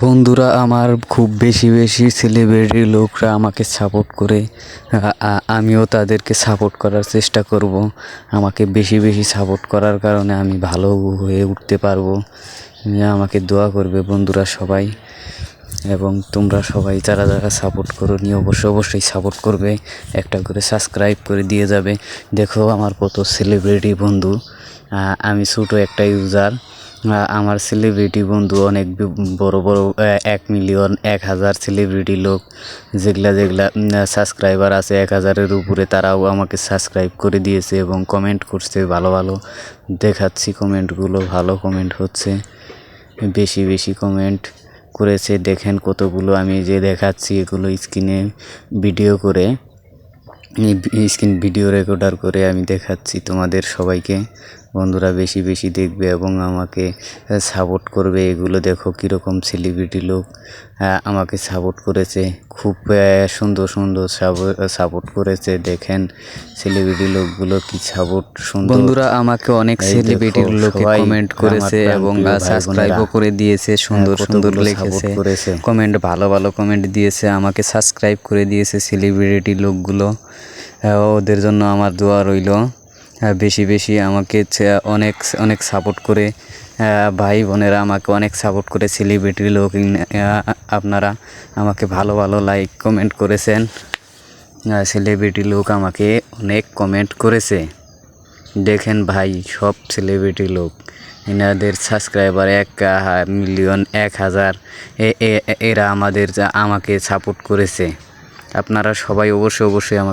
বন্ধুরা, আমার খুব বেশি বেশি সেলিব্রিটি লোকরা আমাকে সাপোর্ট করে। আমিও তাদেরকে সাপোর্ট করার চেষ্টা করব। আমাকে বেশি বেশি সাপোর্ট করার কারণে আমি ভালো হয়ে উঠতে পারবো। আমাকে দোয়া করবে বন্ধুরা সবাই, এবং তোমরা সবাই যারা যারা সাপোর্ট করো নি অবশ্যই সাপোর্ট করবে। একটা করে সাবস্ক্রাইব করে দিয়ে যাবে। দেখো আমার কত সেলিব্রিটি বন্ধু। আমি ছোটো একটা ইউজার। আমার সেলিব্রিটি বন্ধু অনেক বড় বড় 1 মিলিয়ন 1,000 সেলিব্রিটি লোক যেগুলা সাবস্ক্রাইবার আছে 1,000-এর উপরে, তারাও আমাকে সাবস্ক্রাইব করে দিয়েছে এবং কমেন্ট করছে ভালো ভালো। দেখাচ্ছি কমেন্টগুলো, ভালো কমেন্ট হচ্ছে, বেশি বেশি কমেন্ট করেছে। দেখেন কতগুলো আমি যে দেখাচ্ছি, এগুলো স্ক্রিনে ভিডিও করে, স্ক্রিন ভিডিও রেকর্ডার করে আমি দেখাচ্ছি তোমাদের সবাইকে। বন্ধুরা বেশি বেশি দেখবে এবং আমাকে সাপোর্ট করবে। এগুলো দেখো কীরকম সেলিব্রিটি লোক আমাকে সাপোর্ট করেছে, খুব সুন্দর সুন্দর সাপোর্ট করেছে। দেখেন সেলিব্রিটি লোকগুলো কি সাপোর্ট সুন্দর। বন্ধুরা আমাকে অনেক সেলিব্রিটি লোক কমেন্ট করেছে এবং সাবস্ক্রাইবও করে দিয়েছে, সুন্দর সুন্দর লিখেছে কমেন্ট, ভালো ভালো কমেন্ট দিয়েছে, আমাকে সাবস্ক্রাইব করে দিয়েছে সেলিব্রিটি লোকগুলো। ওদের জন্য আমার দোয়া রইল। বেশি বেশি আমাকে অনেক অনেক সাপোর্ট করে, ভাই বোনেরা আমাকে অনেক সাপোর্ট করে। সেলিব্রিটি লোক আপনারা আমাকে ভালো ভালো লাইক কমেন্ট করেছেন। সেলিব্রিটি লোক আমাকে অনেক কমেন্ট করেছে। দেখেন ভাই, সব সেলিব্রিটি লোক, এনাদের সাবস্ক্রাইবার 1 মিলিয়ন 1,000, এরা আমাকে সাপোর্ট করেছে। আপনারা সবাই অবশ্যই আমাকে